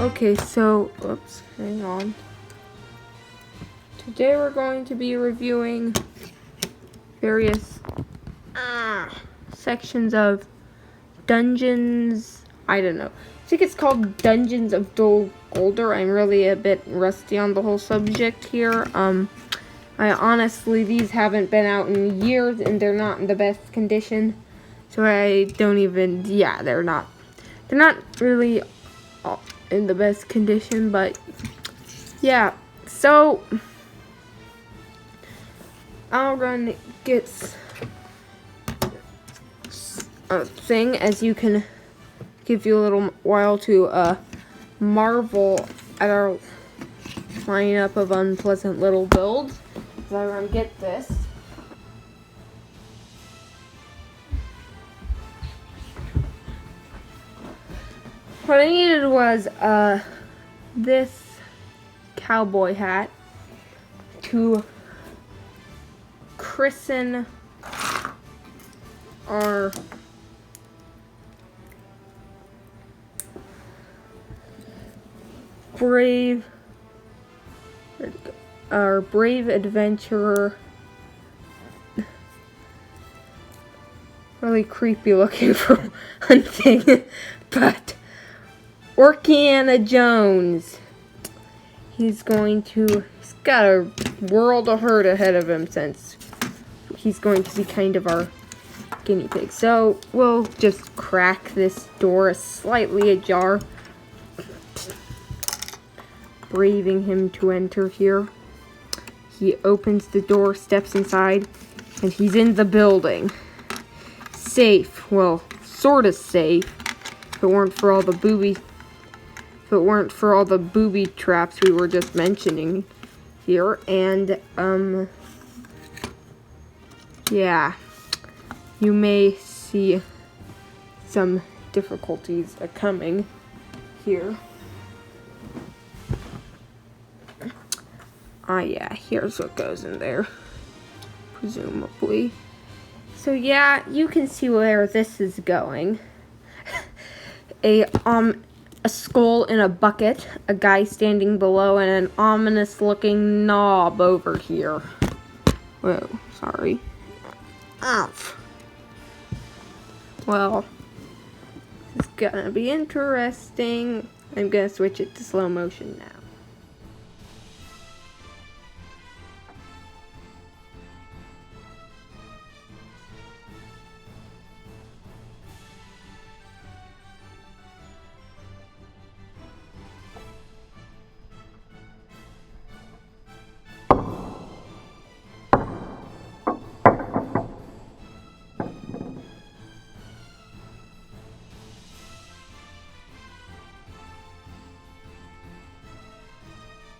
Okay, so, oops, hang on. Today we're going to be reviewing various sections of Dungeons, I don't know. I think it's called Dungeons of Dol Guldur. I'm really a bit rusty on the whole subject here. I honestly, these haven't been out in years and they're not in the best condition. So I don't even, yeah, they're not really in the best condition, but yeah. So I'm gonna get a thing, as you can give you a little while to marvel at our lineup of unpleasant little builds. So I'm gonna get this. What I needed was this cowboy hat to christen our brave adventurer. Really creepy looking for hunting, but Orkiana Jones. He's got a world of hurt ahead of him, since he's going to be kind of our guinea pig. So we'll just crack this door slightly ajar, braving him to enter here. He opens the door, steps inside, and he's in the building. Safe. Well, sort of safe. If it weren't for all the booby traps we were just mentioning here. And yeah, you may see some difficulties coming here. Yeah, here's what goes in there, presumably. So yeah, you can see where this is going. A skull in a bucket, a guy standing below, and an ominous looking knob over here. Whoa, sorry. Ow. Well, it's gonna be interesting. I'm gonna switch it to slow motion now.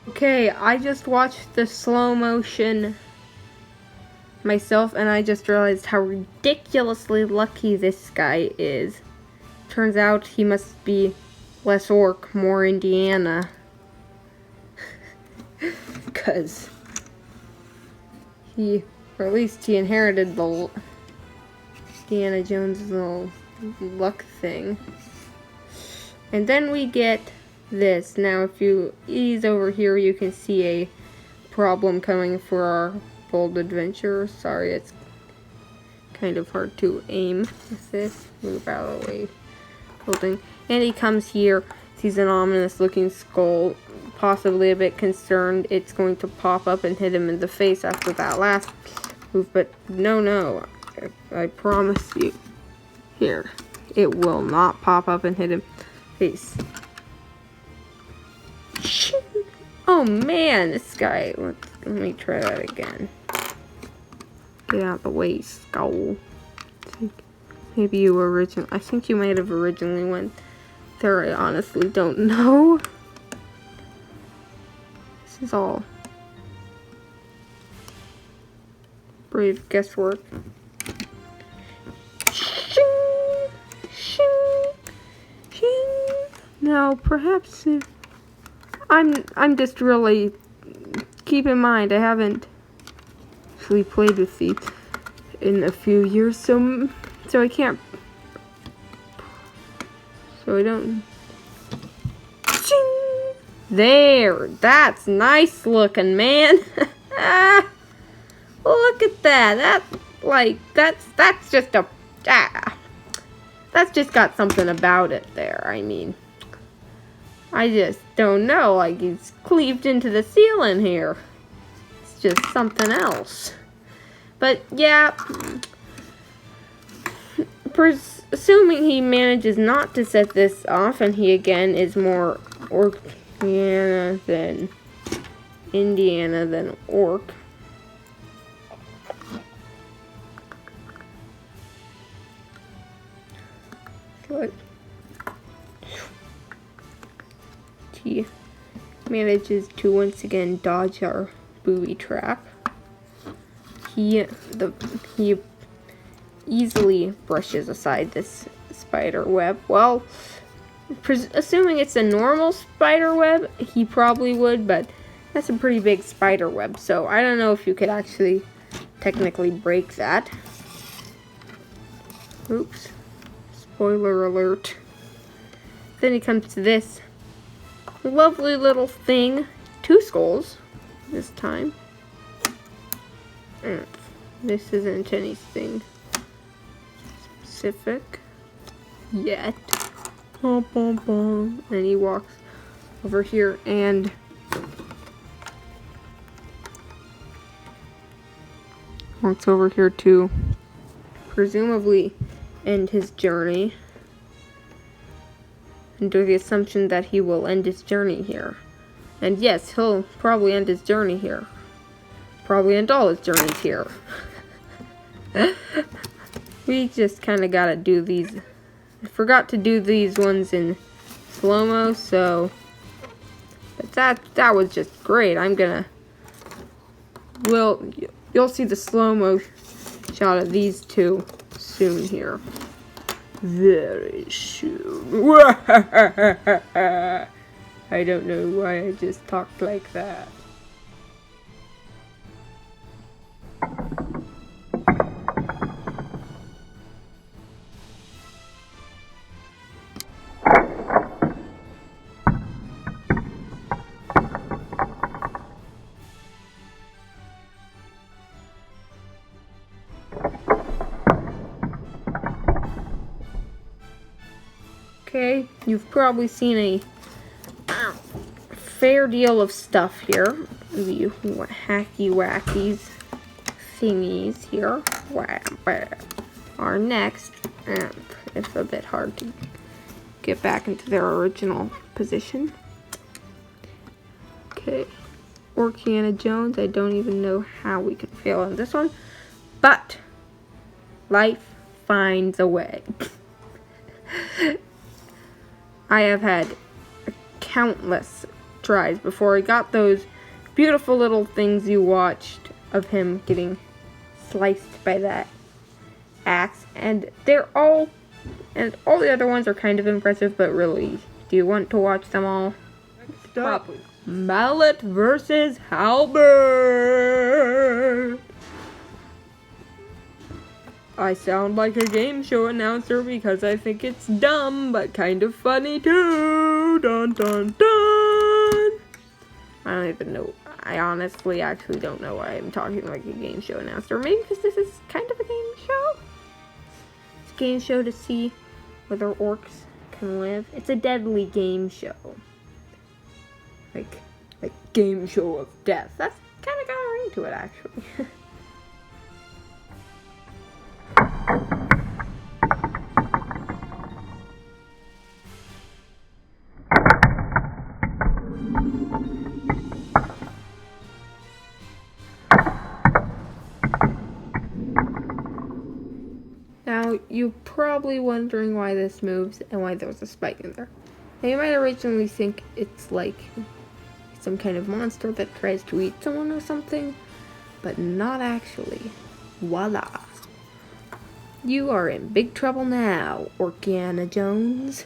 Okay, I just watched the slow motion myself, and I just realized how ridiculously lucky this guy is. Turns out he must be less orc, more Indiana. Because or at least he inherited the Indiana Jones' little luck thing. And then we get this. Now if you ease over here, you can see a problem coming for our bold adventurer. Sorry, it's kind of hard to aim with this. Move out of the way. Building. And he comes here, sees an ominous looking skull, possibly a bit concerned it's going to pop up and hit him in the face after that last move, but no, I promise you, here, it will not pop up and hit him in the face. Oh man, this guy. Let me try that again. Get out of the way, skull. Maybe you originally. I think you might have originally went there. I honestly don't know. This is all brave guesswork. Shing, shing, shing. Now, perhaps if I'm just really, keep in mind, I haven't actually played with these in a few years, so I can't, so I don't. Ching! There, that's nice looking, man. Look at that. That's just a, that's just got something about it there. I mean, I just don't know. Like, he's cleaved into the ceiling here. It's just something else. But yeah, assuming he manages not to set this off, and he again is more Orciana than Indiana than Orc. But he manages to once again dodge our booby trap. He easily brushes aside this spider web. Well, assuming it's a normal spider web, he probably would, but that's a pretty big spider web, so I don't know if you could actually technically break that. Oops. Spoiler alert. Then he comes to this lovely little thing. 2 skulls this time. This isn't anything specific yet. Bum, bum, bum. And he walks over here and walks over here to presumably end his journey, under the assumption that he will end his journey here. And yes, he'll probably end his journey here. Probably end all his journeys here. We just kind of gotta do these. I forgot to do these ones in slow-mo, so. But that was just great. You'll see the slow-mo shot of these two soon here. Very soon. I don't know why I just talked like that. Okay, you've probably seen a fair deal of stuff here. The hacky wackies thingies here. Are next, and it's a bit hard to get back into their original position. Okay, Orciana Jones. I don't even know how we could fail on this one, but life finds a way. I have had countless tries before I got those beautiful little things you watched of him getting sliced by that axe, and all the other ones are kind of impressive, but really, do you want to watch them all? Next up, Mallet versus Halberd. I sound like a game show announcer because I think it's dumb, but kind of funny too. Dun dun dun. I don't even know. I honestly actually don't know why I'm talking like a game show announcer. Maybe because this is kind of a game show? It's a game show to see whether orcs can live. It's a deadly game show. Like game show of death. That's kind of got a ring to it, actually. Now, you're probably wondering why this moves and why there was a spike in there. Now, you might originally think it's like some kind of monster that tries to eat someone or something, but not actually. Voila! You are in big trouble now, Orciana Jones.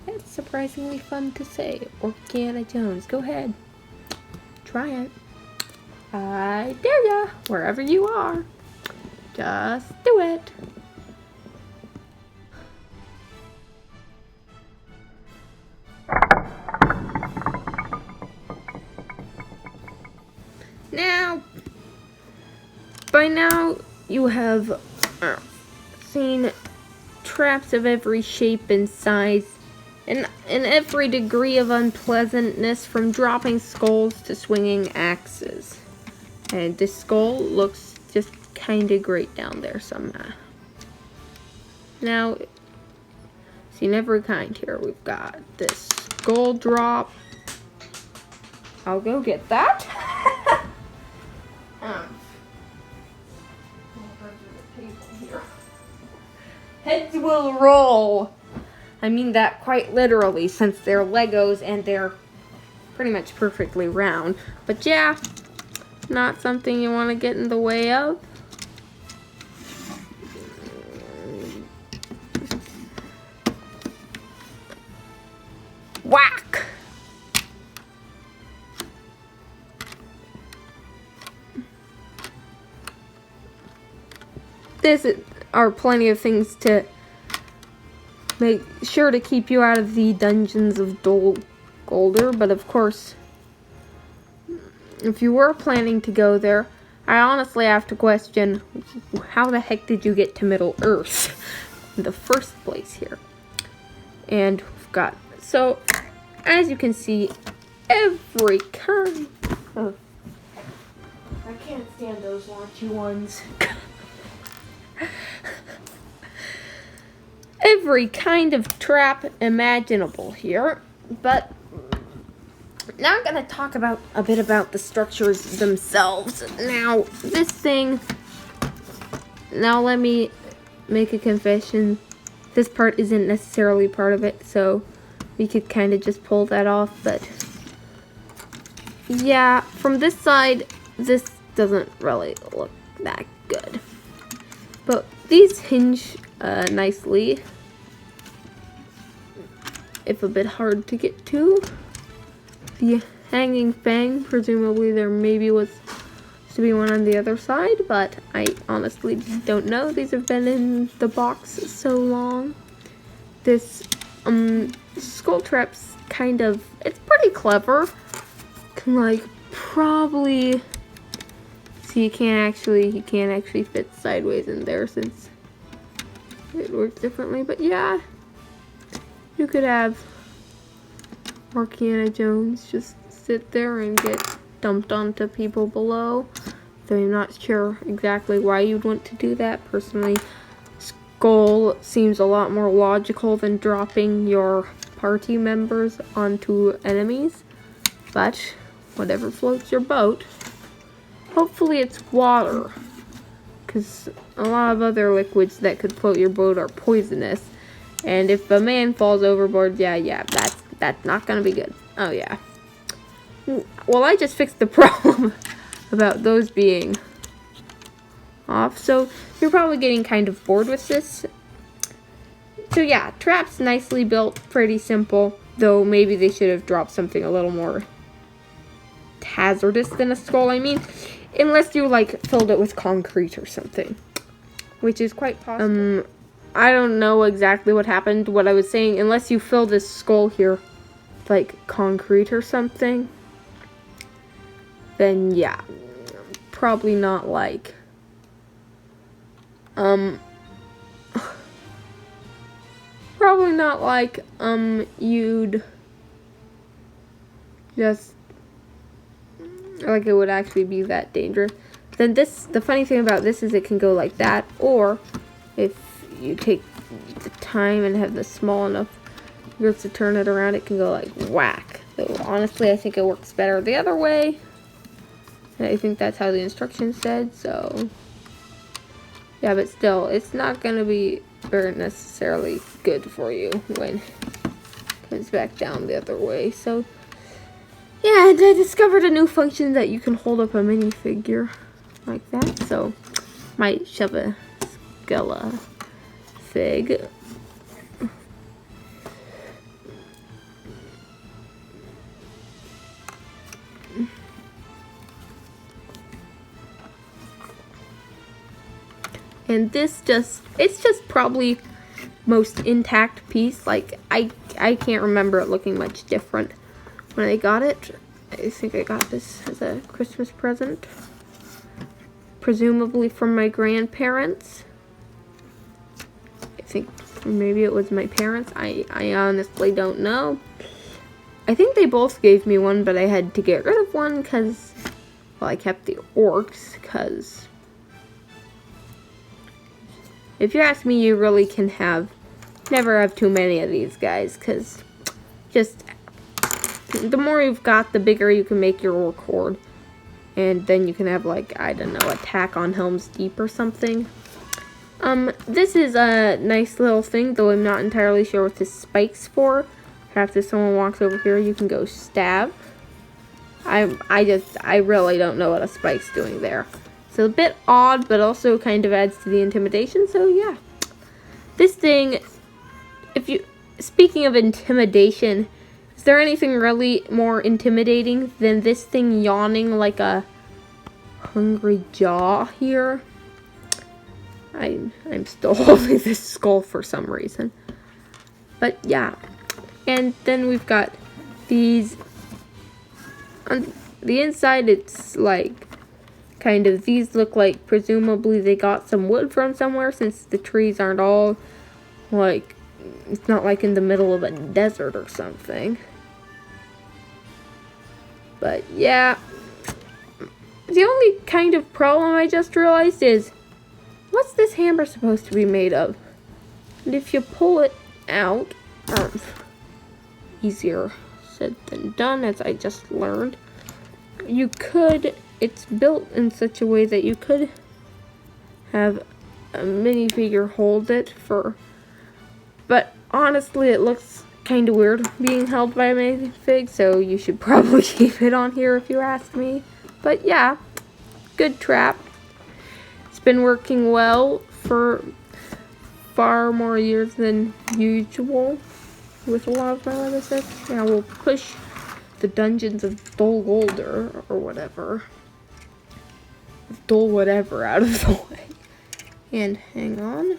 That's surprisingly fun to say, Orciana Jones. Go ahead. Try it. I dare ya, wherever you are. Just do it. now you have seen traps of every shape and size, and every degree of unpleasantness, from dropping skulls to swinging axes. And this skull looks just kinda great down there somehow. Now, seen every kind here. We've got this skull drop. I'll go get that. Heads will roll. I mean that quite literally, since they're Legos and they're pretty much perfectly round. But yeah, not something you want to get in the way of. Whack! This are plenty of things to make sure to keep you out of the Dungeons of Dol Guldur, but of course, if you were planning to go there, I honestly have to question, how the heck did you get to Middle Earth in the first place here? And we've got, so, as you can see, every kind of, I can't stand those launchy ones. Every kind of trap imaginable here, but now I'm going to talk about a bit about the structures themselves. Now, this thing, now let me make a confession. This part isn't necessarily part of it, so we could kind of just pull that off, but yeah, from this side, this doesn't really look that good. But these hinge nicely, if a bit hard to get to. The hanging fang, presumably there maybe was to be one on the other side, but I honestly don't know. These have been in the box so long. This skull trap's kind of, it's pretty clever. Can like probably see, you can't actually fit sideways in there since it works differently, but yeah, you could have Indiana Jones just sit there and get dumped onto people below. So I'm not sure exactly why you'd want to do that. Personally, skull seems a lot more logical than dropping your party members onto enemies. But whatever floats your boat. Hopefully it's water, because a lot of other liquids that could float your boat are poisonous. And if a man falls overboard, yeah, that's not gonna be good. Oh yeah. Well, I just fixed the problem about those being off, so you're probably getting kind of bored with this. So yeah, traps nicely built, pretty simple, though maybe they should have dropped something a little more hazardous than a skull. I mean, unless you like filled it with concrete or something, which is quite possible. I don't know exactly what happened. What I was saying, unless you fill this skull here with like concrete or something, then yeah, probably not like you'd just like it would actually be that dangerous. Then this, the funny thing about this is it can go like that, or if you take the time and have the small enough grips to turn it around, it can go like whack. So honestly, I think it works better the other way. And I think that's how the instructions said, so yeah, but still, it's not gonna be very necessarily good for you when it comes back down the other way. So yeah, and I discovered a new function that you can hold up a minifigure like that, so might shove a Skella fig. And this it's just probably most intact piece. Like I can't remember it looking much different when I got it. I think I got this as a Christmas present. presumably from my grandparents. I think maybe it was my parents. I honestly don't know. I think they both gave me one, but I had to get rid of one because, well, I kept the orcs because, if you ask me, you really can never have too many of these guys, because just the more you've got, the bigger you can make your orc horde. And then you can have, like, I don't know, attack on Helm's Deep or something. This is a nice little thing, though I'm not entirely sure what this spike's for. After someone walks over here, you can go stab. I really don't know what a spike's doing there. So a bit odd, but also kind of adds to the intimidation, so yeah. This thing, speaking of intimidation, is there anything really more intimidating than this thing yawning like a hungry jaw here? I'm still holding this skull for some reason. But yeah. And then we've got these, on the inside it's like, kind of, these look like presumably they got some wood from somewhere, since the trees aren't all, like, it's not like in the middle of a desert or something. But yeah, the only kind of problem I just realized is, what's this hammer supposed to be made of? And if you pull it out, easier said than done, as I just learned, you could, it's built in such a way that you could have a minifigure hold it for, but honestly it looks kind of weird being held by a minifig, so you should probably keep it on here if you ask me. But yeah, good trap. It's been working well for far more years than usual with a lot of my other sets. Now we'll push the Dungeons of Dol Guldur, or whatever. Dol whatever out of the way. And hang on.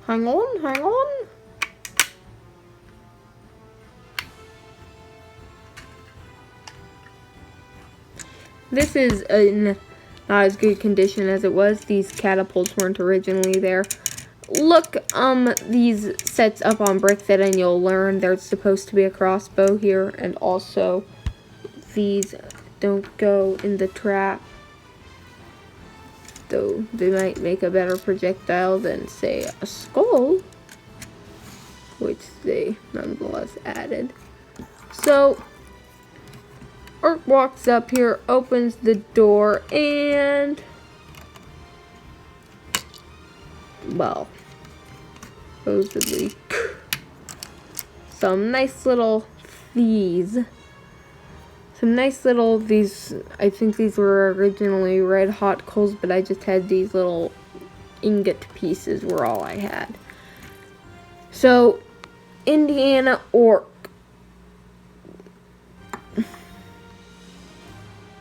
Hang on. This is in not as good condition as it was. These catapults weren't originally there. Look these sets up on BrickFit and you'll learn there's supposed to be a crossbow here, and also these don't go in the trap, though they might make a better projectile than, say, a skull, which they nonetheless added. So Orc walks up here, opens the door, and, well, supposedly some nice little these. I think these were originally red hot coals, but I just had these little ingot pieces were all I had. So, Indiana Orc.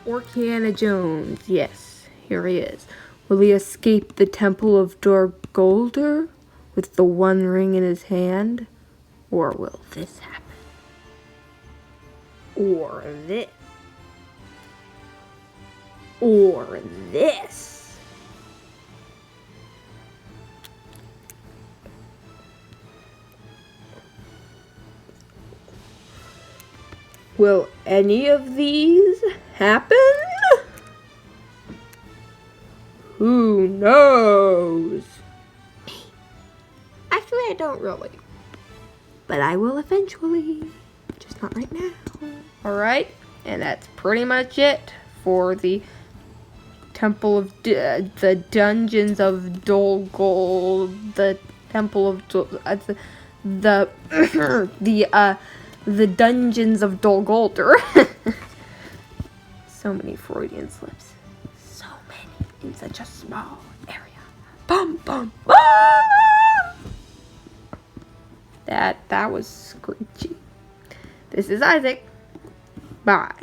Orciana Jones, yes, here he is. Will he escape the Temple of Dol Guldur with the One Ring in his hand? Or will this happen? Or this? Or this? Will any of these happen? Who knows? Actually, I don't really. But I will eventually. Just not right now. Alright, and that's pretty much it for the Temple of the Dungeons of Dol Guldur, the Temple of the Dungeons of Dol Guldur. So many Freudian slips. So many in such a small area. Bum bum bum. That was screechy. This is Isaac. Bye.